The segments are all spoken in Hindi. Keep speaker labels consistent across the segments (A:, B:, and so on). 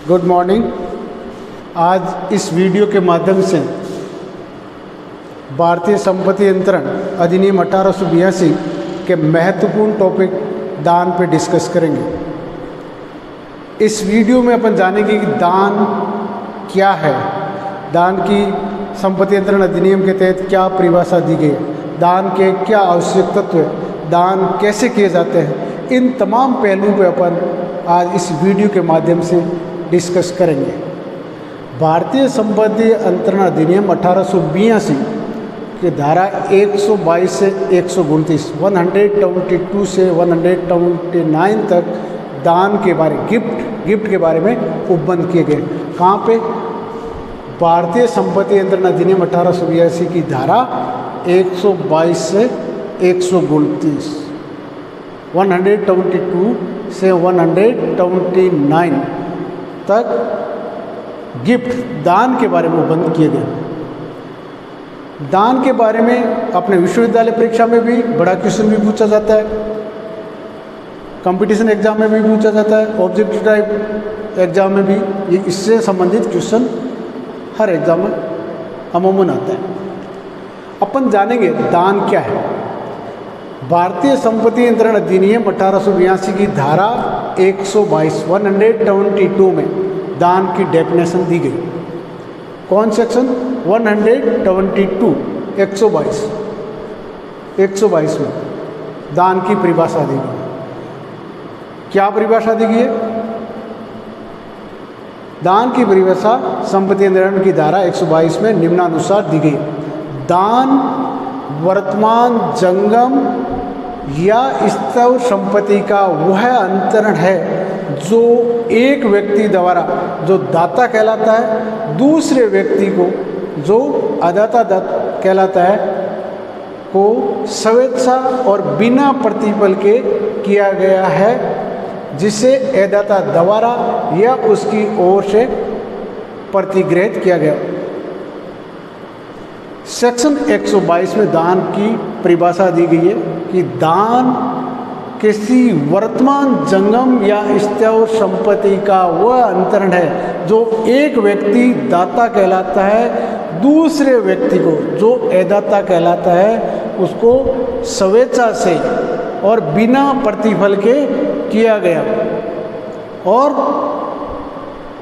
A: Good morning. आज इस वीडियो के माध्यम से भारतीय संपत्ति अंतरण अधिनियम 1882 के महत्वपूर्ण टॉपिक दान पे डिस्कस करेंगे। इस वीडियो में अपन जानेंगे कि दान क्या है, दान की संपत्ति अंतरण अधिनियम के तहत क्या परिभाषा दी गई है, दान के क्या आवश्यक तत्व है, दान कैसे किए जाते हैं, इन तमाम पहलुओं पे अपन आज इस वीडियो के माध्यम से डिस्कस करेंगे। भारतीय संपत्ति अंतरण अधिनियम 1882 की धारा 122 से 129, 122 से 129 तक दान के बारे गिफ्ट के बारे में उपबंध किए गए। कहाँ पे? भारतीय संपत्ति अंतरण अधिनियम 1882 की धारा 122 से 129, 122 से 129 तक गिफ्ट दान के बारे में उपबंध किए गए। दान के बारे में अपने विश्वविद्यालय परीक्षा में भी बड़ा क्वेश्चन भी पूछा जाता है, कंपटीशन एग्जाम में भी पूछा जाता है, ऑब्जेक्टिव टाइप एग्जाम में भी ये इससे संबंधित क्वेश्चन हर एग्जाम में अमूमन आता है। अपन जानेंगे दान क्या है। भारतीय संपत्ति अंतरण अधिनियम 1882 की धारा 122 में दान की डेफिनेशन दी गई। कौन सेक्शन? 122 122 में दान की परिभाषा दी गई। क्या परिभाषा दी गई है? दान की परिभाषा संपत्ति अंतरण की धारा 122 में निम्नानुसार दी गई। दान वर्तमान जंगम या स्थावर संपत्ति का वह अंतरण है जो एक व्यक्ति द्वारा, जो दाता कहलाता है, दूसरे व्यक्ति को, जो अदाता कहलाता है, को स्वेच्छा और बिना प्रतिफल के किया गया है, जिसे अदाता द्वारा या उसकी ओर से प्रतिगृहित किया गया। सेक्शन 122 में दान की परिभाषा दी गई है कि दान किसी वर्तमान जंगम या स्थावर संपत्ति का वह अंतरण है जो एक व्यक्ति दाता कहलाता है, दूसरे व्यक्ति को, जो अदाता कहलाता है, उसको स्वेच्छा से और बिना प्रतिफल के किया गया, और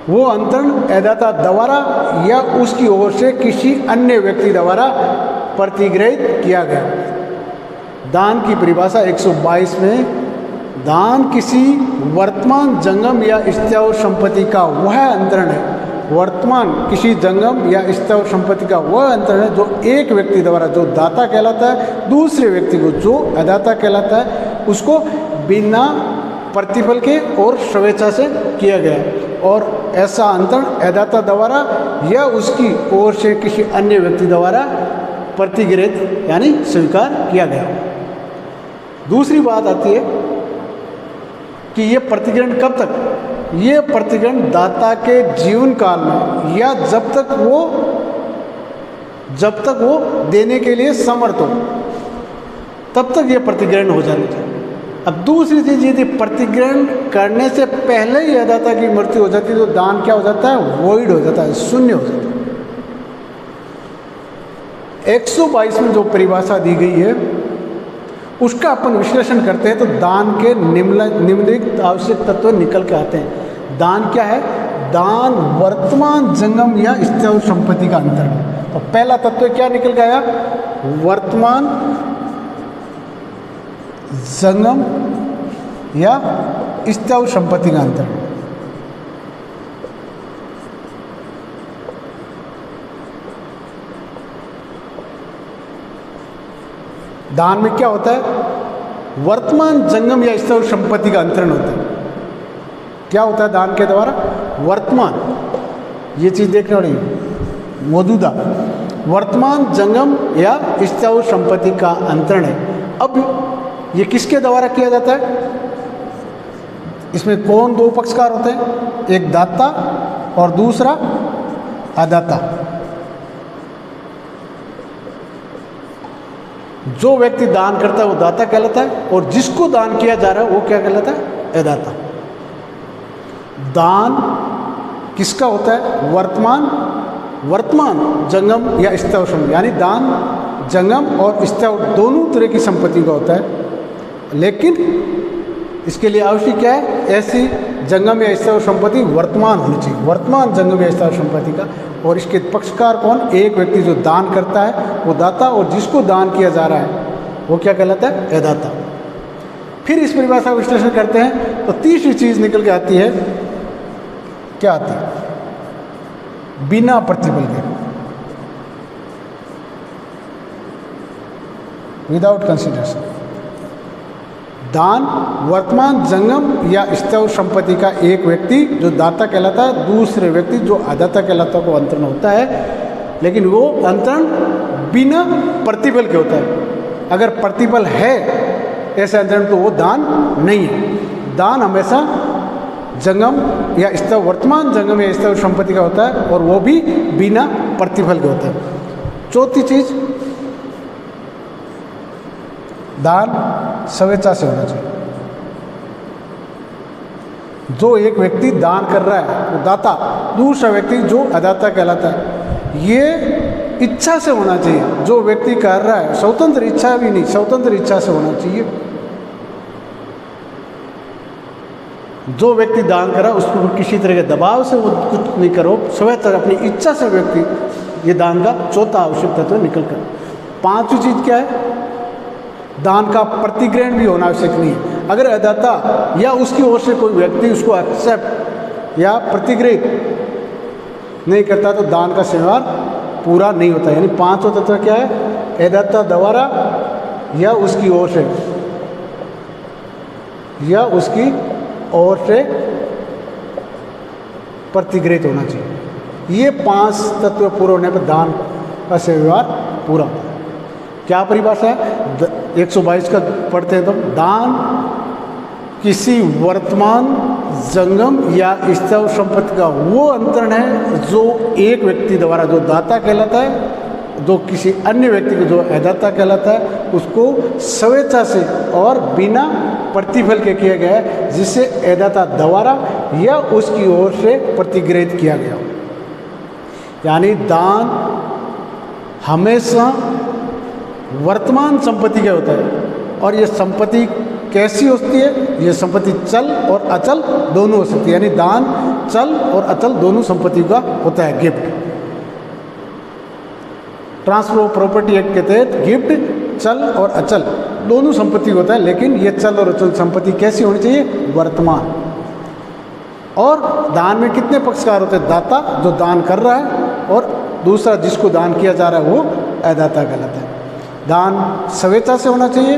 A: वो अंतरण अदाता द्वारा या उसकी ओर से किसी अन्य व्यक्ति द्वारा प्रतिगृहित किया गया। दान की परिभाषा 122 में दान किसी वर्तमान जंगम या स्थावर संपत्ति का वह अंतरण है, वर्तमान किसी जंगम या स्थावर संपत्ति का वह अंतरण है जो एक व्यक्ति द्वारा, जो दाता कहलाता है, दूसरे व्यक्ति को, जो अदाता कहलाता है, उसको बिना प्रतिफल के और स्वेच्छा से किया गया, और ऐसा अंतरण अदाता द्वारा या उसकी ओर से किसी अन्य व्यक्ति द्वारा प्रतिगृहित यानी स्वीकार किया गया। दूसरी बात आती है कि ये प्रतिग्रहण कब तक? ये प्रतिग्रहण दाता के जीवन काल में या जब तक वो देने के लिए समर्थ हो, तब तक ये प्रतिग्रहण हो जाना चाहिए। अब दूसरी चीज, यदि प्रतिग्रहण करने से पहले ही अदाता की मृत्यु हो जाती है तो दान क्या हो जाता है? वॉइड हो जाता है, शून्य हो जाता है। 122 में जो परिभाषा दी गई है उसका अपन विश्लेषण करते हैं तो दान के निम्नलिखित आवश्यक तत्व निकल के आते हैं। दान क्या है? दान वर्तमान जंगम या स्थावर संपत्ति का अंतरण है। तो पहला तत्व क्या निकल के आया? वर्तमान जंगम या स्थावर संपत्ति का अंतरण। दान में क्या होता है? वर्तमान जंगम या स्थावर संपत्ति का अंतरण होता है। क्या होता है दान के द्वारा? वर्तमान, ये चीज देखने वाली, मौजूदा वर्तमान जंगम या स्थावर संपत्ति का अंतरण है। अब ये किसके द्वारा किया जाता है? इसमें कौन दो पक्षकार होते हैं? एक दाता और दूसरा अदाता। जो व्यक्ति दान करता है वो दाता कहलाता है, और जिसको दान किया जा रहा है वो क्या कहलाता है? अदाता। दान किसका होता है? वर्तमान जंगम या स्थावर संपत्ति, यानी दान जंगम और स्थावर दोनों तरह की संपत्ति का होता है। लेकिन इसके लिए आवश्यक क्या है? ऐसी जंगम या स्थावर संपत्ति वर्तमान होनी चाहिए, वर्तमान जंगम या स्थावर संपत्ति का। और इसके पक्षकार कौन? एक व्यक्ति जो दान करता है वो दाता, और जिसको दान किया जा रहा है वो क्या कहलाता है? अदाता। फिर इस परिभाषा का विश्लेषण करते हैं तो तीसरी चीज निकल के आती है। क्या आती है? बिना प्रतिफल के, विदाउट कंसिडरेशन। दान वर्तमान जंगम या स्थावर संपत्ति का एक व्यक्ति जो दाता कहलाता है, दूसरे व्यक्ति जो अदाता कहलाता है को अंतरण होता है, लेकिन वो अंतरण बिना प्रतिफल के होता है। अगर प्रतिफल है ऐसे अंतरण तो वो दान नहीं है। दान हमेशा जंगम या स्थावर, वर्तमान जंगम या स्थावर संपत्ति का होता है, और वो भी बिना प्रतिफल के होता है। चौथी चीज, दान स्वेच्छा से होना चाहिए। जो एक व्यक्ति दान कर रहा है वो दाता, दूसरा व्यक्ति जो अदाता कहलाता है, ये इच्छा से होना चाहिए। जो व्यक्ति कर रहा है, स्वतंत्र इच्छा भी नहीं, स्वतंत्र इच्छा से होना चाहिए। जो व्यक्ति दान कर रहा है उसको किसी तरह के दबाव से वो कुछ नहीं करो, स्वतः अपनी इच्छा से व्यक्ति, ये दान का चौथा आवश्यक तत्व निकल कर। पांचवी चीज क्या है? दान का प्रतिग्रहण भी होना आवश्यक नहीं है। अगर अदाता या उसकी ओर से कोई व्यक्ति उसको एक्सेप्ट या प्रतिग्रहित नहीं करता तो दान का व्यवहार पूरा नहीं होता। यानी पांचवा तत्व क्या है? अदाता द्वारा या उसकी ओर से प्रतिग्रहित होना चाहिए। ये पांच तत्व पूरे होने पर दान का व्यवहार पूरा होता है। क्या परिभाषा है? 122 का पढ़ते हैं तो, दान किसी वर्तमान जंगम या स्थावर संपत्ति का वो अंतरण है जो एक व्यक्ति द्वारा, जो दाता कहलाता है, जो किसी अन्य व्यक्ति को जो अदाता कहलाता है, उसको स्वेच्छा से और बिना प्रतिफल के किया गया है, जिसे अदाता द्वारा या उसकी ओर से प्रतिग्रहित किया गया हो। यानी दान हमेशा वर्तमान संपत्ति का होता है। और ये संपत्ति कैसी होती है? ये संपत्ति चल और अचल दोनों हो सकती है। यानी दान चल और अचल दोनों संपत्ति का होता है। Gift, transfer of property act के तहत गिफ्ट चल और अचल दोनों संपत्ति होता है। लेकिन ये चल और अचल संपत्ति कैसी होनी चाहिए? वर्तमान। और दान में कितने पक्षकार होते हैं? दाता जो दान कर रहा है, और दूसरा जिसको दान किया जा रहा है वो अदाता कहलाता है। दान स्वेच्छा से होना चाहिए,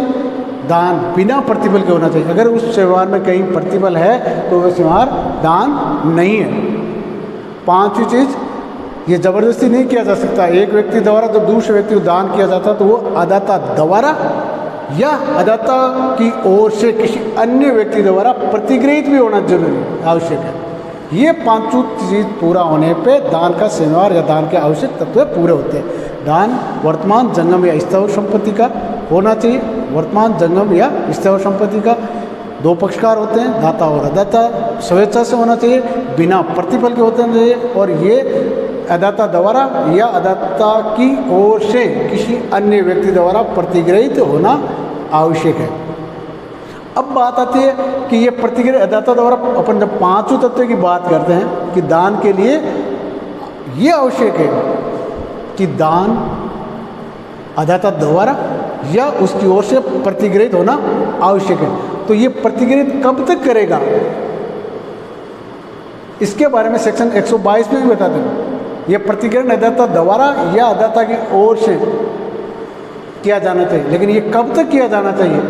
A: दान बिना प्रतिफल के होना चाहिए। अगर उस व्यवहार में कहीं प्रतिफल है तो वह व्यवहार दान नहीं है। पांचवी चीज, ये जबरदस्ती नहीं किया जा सकता। एक व्यक्ति द्वारा जब दूसरे व्यक्ति को दान किया जाता है तो वो अदाता द्वारा या अदाता की ओर से किसी अन्य व्यक्ति द्वारा प्रतिग्रहित भी होना जरूरी आवश्यक है। ये पांचों चीज पूरा होने पे दान का व्यवहार या दान के आवश्यक तत्व पूरे होते हैं। दान वर्तमान जंगम या स्थावर संपत्ति का होना चाहिए। वर्तमान जंगम या स्थावर संपत्ति का दो पक्षकार होते हैं, दाता और अदाता। स्वेच्छा से होना चाहिए, बिना प्रतिफल के होते चाहिए, और ये अदाता द्वारा या अदाता की ओर से किसी अन्य व्यक्ति द्वारा प्रतिग्रहित होना आवश्यक है। अब बात आती है कि ये प्रतिग्रह अदाता द्वारा, अपन जब पांचों तत्व की बात करते हैं कि दान के लिए ये आवश्यक है कि दान अदाता द्वारा या उसकी ओर से प्रतिग्रहित होना आवश्यक है। तो ये प्रतिग्रहित कब तक करेगा, इसके बारे में सेक्शन 122 में भी बताते हैं। ये प्रतिग्रहण अदाता द्वारा या अदाता की ओर से किया जाना चाहिए, लेकिन ये कब तक किया जाना चाहिए?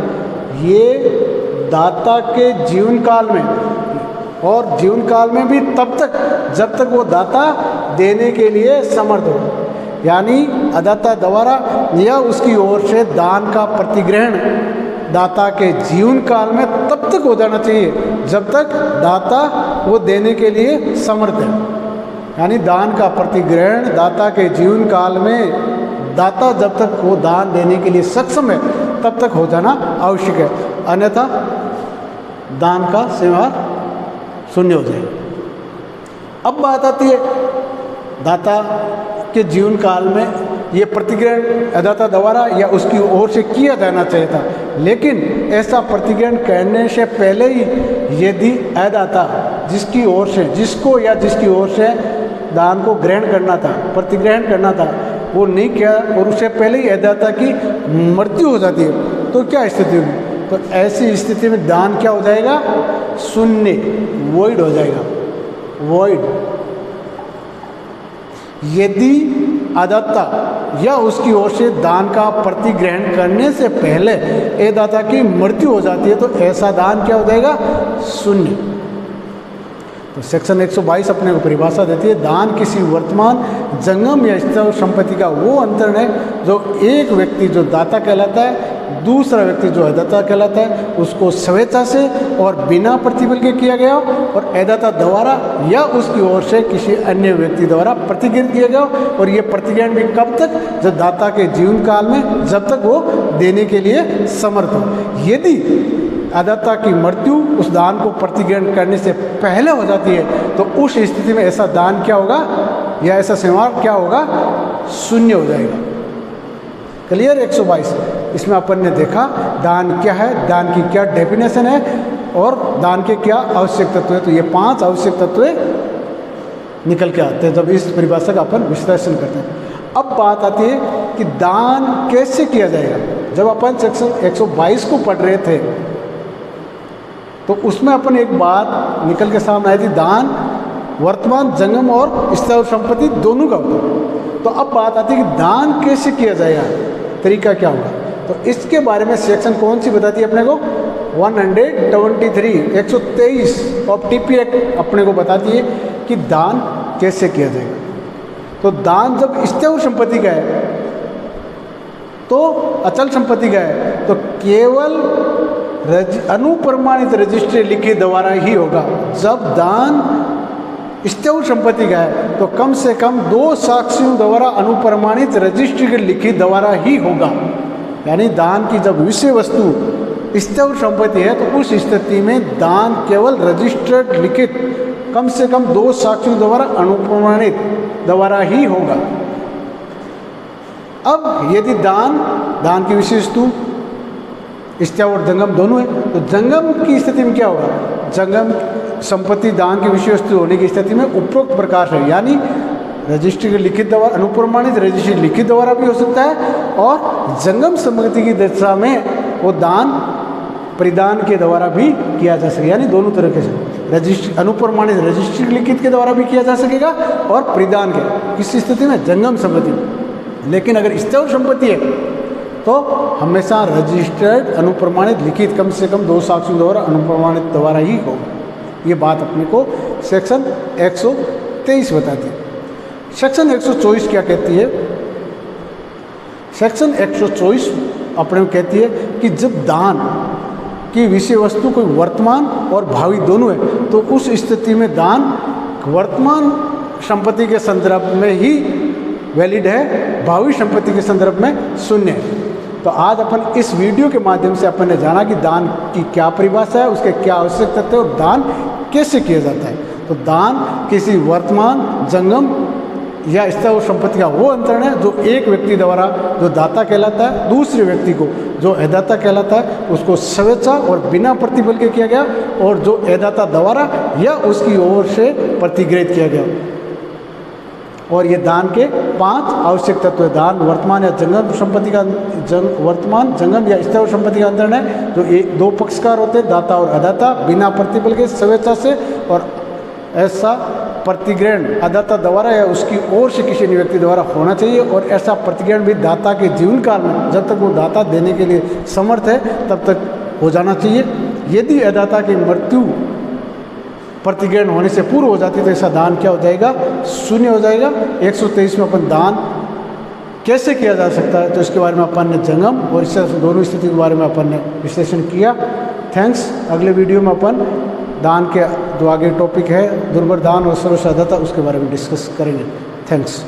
A: ये दाता के जीवन काल में, और जीवन काल में भी तब तक जब तक वो दाता देने के लिए समर्थ हो। यानी अदाता द्वारा या उसकी ओर से दान का प्रतिग्रहण दाता के जीवन काल में तब तक हो जाना चाहिए जब तक दाता वो देने के लिए समर्थ है। यानी दान का प्रतिग्रहण दाता के जीवन काल में दाता जब तक वो दान देने के लिए सक्षम है तब तक हो जाना आवश्यक है, अन्यथा दान का व्यवहार शून्य हो जाएगा। अब बात आती है दाता के जीवन काल में ये प्रतिग्रहण अदाता द्वारा या उसकी ओर से किया जाना चाहिए था, लेकिन ऐसा प्रतिग्रहण करने से पहले ही यदि अदाता जिसकी ओर से जिसको या जिसकी ओर से दान को ग्रहण करना था, प्रतिग्रहण करना था, वो नहीं किया और उससे पहले ही अदाता की मृत्यु हो जाती है, तो क्या स्थिति होगी? तो ऐसी स्थिति में दान क्या हो जाएगा? शून्य, वॉइड हो जाएगा, वॉइड। यदि अदाता या उसकी ओर से दान का प्रतिग्रहण करने से पहले अदाता की मृत्यु हो जाती है तो ऐसा दान क्या हो जाएगा? शून्य। तो सेक्शन 122 अपने को परिभाषा देती है, दान किसी वर्तमान जंगम या स्थायी संपत्ति का वो अंतरण है जो एक व्यक्ति जो दाता कहलाता है, दूसरा व्यक्ति जो अदाता कहलाता है, उसको स्वेच्छा से और बिना प्रतिबल के किया गया और अदाता द्वारा या उसकी ओर से किसी अन्य व्यक्ति द्वारा प्रतिग्रहण किया गया। और ये प्रतिग्रहण भी कब तक? जब दाता के जीवन काल में, जब तक वो देने के लिए समर्थ हो। यदि अदाता की मृत्यु उस दान को प्रतिग्रहण करने से पहले हो जाती है तो उस स्थिति में ऐसा दान क्या होगा या ऐसा सेवा क्या होगा? शून्य हो जाएगा। क्लियर? 122 इसमें अपन ने देखा दान क्या है, दान की क्या डेफिनेशन है और दान के क्या आवश्यक तत्व है। तो ये 5 आवश्यक तत्व निकल के आते हैं जब इस परिभाषा का अपन विश्लेषण करते हैं। अब बात आती है कि दान कैसे किया जाएगा। जब अपन सेक्शन 122 को पढ़ रहे थे तो उसमें अपन एक बात निकल के सामने आई थी, दान वर्तमान जंगम और स्थायी संपत्ति दोनों का होता है। तो अब बात आती है कि दान कैसे किया जाएगा, तरीका क्या होगा। तो इसके बारे में सेक्शन कौन सी बताती है अपने को? 123 ऑफ टीपी एक्ट अपने को बताती है कि दान कैसे किया जाएगा। तो दान जब स्थायी संपत्ति का है तो अचल संपत्ति का है तो केवल अनुप्रमाणित रजिस्ट्री लिखित द्वारा ही होगा। जब दान स्थायी संपत्ति का है तो कम से कम 2 साक्षियों द्वारा अनुप्रमाणित रजिस्ट्री के लिखित द्वारा ही होगा। यानी दान की जब विषय वस्तु स्थायी संपत्ति है तो उस स्थिति में दान केवल रजिस्टर्ड लिखित कम से कम 2 साक्षियों द्वारा अनुप्रमाणित द्वारा ही होगा। अब यदि दान की विषय वस्तु स्थायी और जंगम दोनों है तो जंगम की स्थिति में क्या होगा? जंगम संपत्ति दान की विषय वस्तु होने की स्थिति में उपरोक्त प्रकार है, यानी रजिस्ट्री के लिखित द्वारा, अनुप्रमाणित रजिस्ट्री लिखित द्वारा भी हो सकता है और जंगम संपत्ति की दशा में वो दान परिदान के द्वारा भी किया जा सके, यानी दोनों तरीके से रजिस्ट्री अनुप्रमाणित रजिस्ट्री लिखित के द्वारा भी किया जा सकेगा और परिदान के किस स्थिति में? जंगम संपत्ति में। लेकिन अगर स्थायी संपत्ति है तो हमेशा रजिस्टर्ड अनुप्रमाणित लिखित कम से कम 2 साक्षियों द्वारा अनुप्रमाणित द्वारा ही होगा। ये बात अपने को सेक्शन 123 बताती है। सेक्शन 124 क्या कहती है? सेक्शन 124 अपने को कहती है कि जब दान की विषय वस्तु कोई वर्तमान और भावी दोनों है तो उस स्थिति में दान वर्तमान संपत्ति के संदर्भ में ही वैलिड है, भावी संपत्ति के संदर्भ में शून्य है। तो आज अपन इस वीडियो के माध्यम से अपन ने जाना कि दान की क्या परिभाषा है, उसके क्या आवश्यक तथ्य और दान कैसे किया जाता है। तो दान किसी वर्तमान जंगम या स्थायी संपत्ति का वो अंतरण है जो एक व्यक्ति द्वारा जो दाता कहलाता है, दूसरे व्यक्ति को जो अदाता कहलाता है उसको स्वेच्छा और बिना प्रतिबल के किया गया और जो अदाता द्वारा या उसकी ओर से प्रतिग्रहित किया गया। और ये दान के 5 आवश्यक तत्व है। दान वर्तमान या जंगम संपत्ति का वर्तमान जंगम या स्थायी संपत्ति का अंतरण है जो 2 पक्षकार होते हैं, दाता और अदाता, बिना प्रतिबल के स्वेच्छा से, और ऐसा प्रतिग्रहण अदाता द्वारा या उसकी ओर से किसी अन्य व्यक्ति द्वारा होना चाहिए। और ऐसा प्रतिग्रहण भी दाता के जीवन काल में जब तक वो दाता देने के लिए समर्थ है तब तक हो जाना चाहिए। यदि अदाता की मृत्यु प्रतिग्रहण होने से पूर्व हो जाती है तो ऐसा दान क्या हो जाएगा? शून्य हो जाएगा। 123 में अपन दान कैसे किया जा सकता है तो इसके बारे में अपन ने जंगम और इससे दोनों स्थिति के बारे में अपन ने विश्लेषण किया। थैंक्स। अगले वीडियो में अपन दान के जो आगे टॉपिक है दुर्बल दान और सर्वसाधाता उसके बारे में डिस्कस करेंगे। थैंक्स।